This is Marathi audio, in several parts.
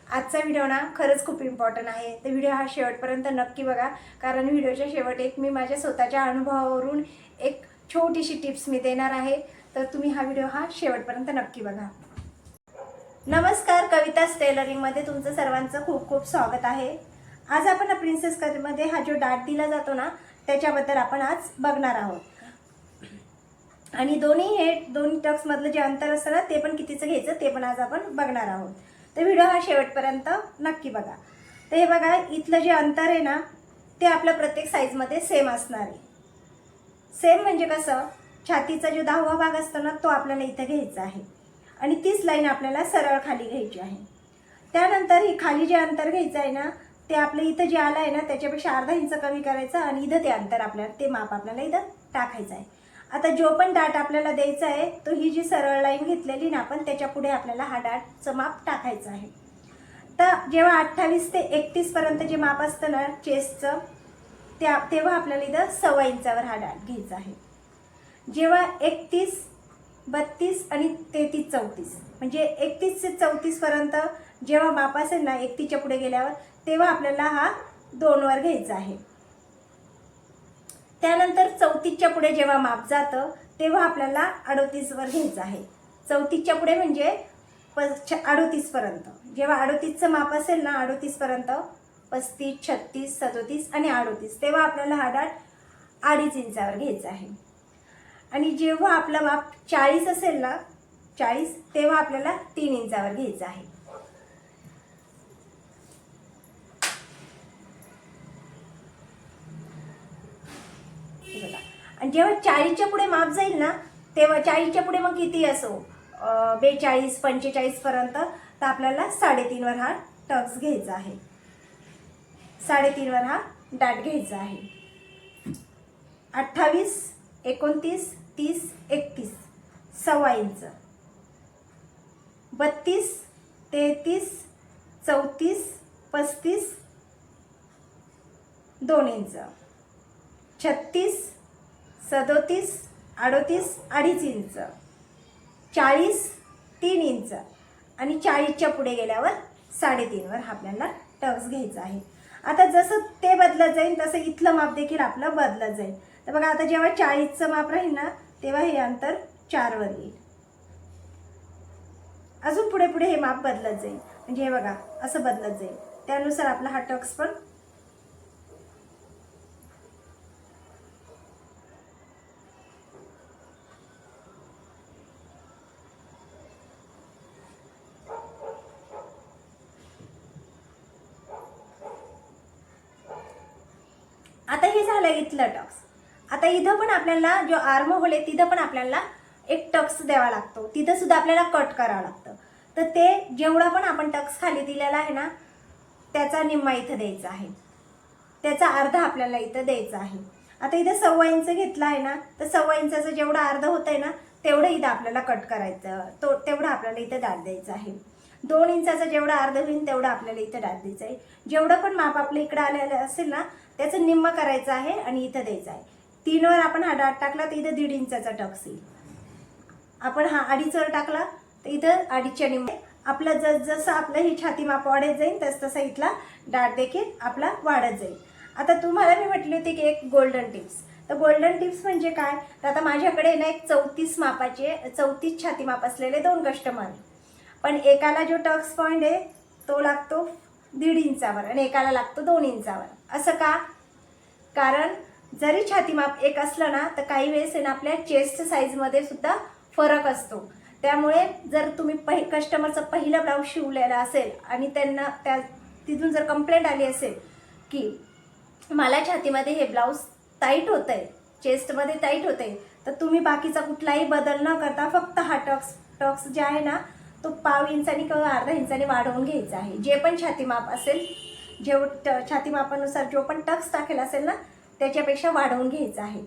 आजचा व्हिडिओ ना खरंच खूप इम्पॉर्टंट आहे. तर व्हिडिओ हा शेवटपर्यंत नक्की बघा, कारण व्हिडिओच्या शेवट एक मी माझ्या स्वतःच्या अनुभवावरून एक छोटीशी टिप्स मी देणार आहे. तर तुम्ही हा व्हिडिओ शेवटपर्यंत नक्की बघा. नमस्कार, कविताज टेलरिंगमध्ये तुमचं सर्वांचं खूप खूप स्वागत आहे. आज आपण प्रिन्सेस कटमध्ये हा जो डाट दिला जातो ना, त्याच्याबद्दल आपण आज बघणार आहोत. आणि दोन्ही टक्समधलं जे अंतर असतं ना, ते पण कितीचं घ्यायचं ते पण आज आपण बघणार आहोत. तर व्हिडिओ हा शेवटपर्यंत नक्की बघा. तर हे बघा, इथलं जे अंतर आहे ना, ते आपलं प्रत्येक साईजमध्ये सेम असणार आहे. सेम म्हणजे कसं, छातीचा जो 10वा भाग असतो ना, तो आपल्याला इथं घ्यायचा आहे आणि तीच लाईन आपल्याला सरळ खाली घ्यायची आहे. त्यानंतर ही खाली जे अंतर घ्यायचं आहे ना, ते आपलं इथं जे आलं आहे ना, त्याच्यापेक्षा अर्धा इंच कमी करायचं आणि इथं ते अंतर आपल्याला, ते माप आपल्याला इथं टाकायचं आहे. आता जो पण डाट आपल्याला द्यायचा आहे, तो ही जी सरळ लाईन घेतलेली ना आपण, त्याच्या पुढे आपल्याला हा डाटचं माप टाकायचं आहे. तर जेव्हा 28 ते 31 पर्यंत जे माप असतं ना चेस्टचं, तेव्हा आपल्याला इथं 1.25 इंचावर हा डाट घ्यायचा आहे. जेव्हा 31, 32 आणि 33, 34 म्हणजे 31 ते 34 पर्यंत जेव्हा माप असेल ना 31च्या पुढे गेल्यावर, तेव्हा आपल्याला हा 2 वर घ्यायचा आहे. त्यानंतर 34च्या पुढे जेव्हा माप जातं, तेव्हा आपल्याला 38 वर घ्यायचं आहे. 34च्या पुढे म्हणजे 38 पर्यंत, जेव्हा 38चं माप असेल ना 38 पर्यंत, 35, 36, 37 आणि 38, तेव्हा आपल्याला हा डाट 2.5 इंचावर घ्यायचा आहे. आणि जेव्हा आपलं माप 40 असेल ना, 40, तेव्हा आपल्याला 3 इंचावर घ्यायचं आहे. आणि जेव्हा 40च्या पुढे माप जाईल ना, तेव्हा 40च्या पुढे मग किती असो, 42, 45 पर्यंत, तर आपल्याला 3.5 वर हा टक्स घ्यायचा आहे. 3.5 वर हा डाट घ्यायचा आहे. 28, 29, 30, 31, 1.25 इंच. 32, 33, 34, 35, 2 इंच. 36, 37, 38, 2.5 इंच. 40, 3 इंच. आणि 40च्या पुढे गेल्यावर 3.5 वर आपल्याला टक्स घ्यायचा आहे. आता जसं ते बदलत जाईल तसं इथलं माप देखील आपलं बदलत जाईल. तर बघा, आता जेव्हा 40चं माप राहील ना, तेव्हा हे अंतर 4 वर येईल. अजून पुढे पुढे हे माप बदलत जाईल, म्हणजे हे बघा असं बदलत जाईल. त्यानुसार आपला हा टक्स पण आता हे झालं इथलं टक्स. आता इथं पण आपल्याला जो आर्म होल आहे, तिथं पण आपल्याला एक टक्स द्यावा लागतो. तिथं सुद्धा आपल्याला कट करावं लागतं. तर ते जेवढा पण आपण टक्स खाली दिलेला आहे ना, त्याचा निम्मा इथं द्यायचा आहे. त्याचा अर्धा आपल्याला इथं द्यायचा आहे. आता इथं 1.25 इंच घेतला आहे ना, तर 1.25 इंचाचं जेवढं अर्ध होतंय ना, तेवढं इथं आपल्याला कट करायचं. तेवढं आपल्याला इथं डाट द्यायचं आहे. 2 इंचाचं जेवढं अर्ध होईल तेवढं आपल्याला इथं डाट द्यायचं आहे. जेवढं पण माप आपलं इकडं आलेलं असेल ना, त्याचं निम्म करायचं आहे आणि इथं द्यायचं आहे. 3 वर आपण हा डाट टाकला तर इथं 1.5 इंचाचा टक्स येईल. आपण हा 2.5 वर टाकला तर इथं 2.5च्या निम्मे. आपलं जसं आपलं ही छाती माप वाढत जाईल तसं इथला डाट देखील आपला वाढत जाईल. आता तुम्हाला मी म्हटली होती की एक गोल्डन टिप्स. तर गोल्डन टिप्स म्हणजे काय, तर आता माझ्याकडे ना एक 34 छाती माप असलेले 2 कस्टमर आहे. पण एकाला जो टक्स पॉईंट आहे तो लागतो 1.5 इंचावर आणि एकाला लागतो 2 इंचावर. असं का, कारण जरी छाती माप एक असलं ना, तर काही वेळेस आहे ना आपल्या चेस्ट साईजमध्ये सुद्धा फरक असतो. त्यामुळे जर तुम्ही कस्टमरचं पहिलं ब्लाऊज शिवलेलं असेल आणि त्यांना तिथून जर कंप्लेंट आली असेल की मला छातीमध्ये हे ब्लाऊज टाईट होतंय, चेस्टमध्ये टाईट होतंय, तर तुम्ही बाकीचा कुठलाही बदल न करता फक्त हा टक्स जे आहे ना, तो 1.5 इंचानी किंवा अर्धा इंचानी वाढवून घ्यायचा आहे. जे पण छाती माप असेल, छाती मापानुसार जो पण टक्स टाकेल असेल ना, त्याच्यापेक्षा वाढवून घ्यायचं आहे.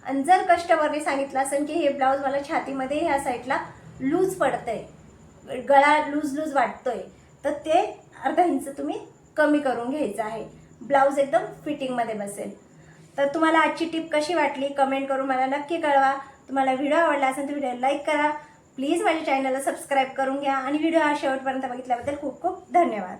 आणि जर कस्टमरने सांगितलं असेल की हे ब्लाऊज मला छातीमध्ये ह्या साईडला लूज पडतंय, गळा लूज वाटतोय, तर ते अर्धा इंच तुम्ही कमी करून घ्यायचं आहे. ब्लाऊज एकदम फिटिंगमध्ये बसेल. तर तुम्हाला आजची टिप कशी वाटली कमेंट करून मला नक्की कळवा. तुम्हाला व्हिडिओ आवडला असेल तर व्हिडिओ लाईक करा. प्लीज माझ्या चॅनलला सबस्क्राईब करून घ्या आणि व्हिडिओ शेवटपर्यंत बघितल्याबद्दल खूप खूप धन्यवाद.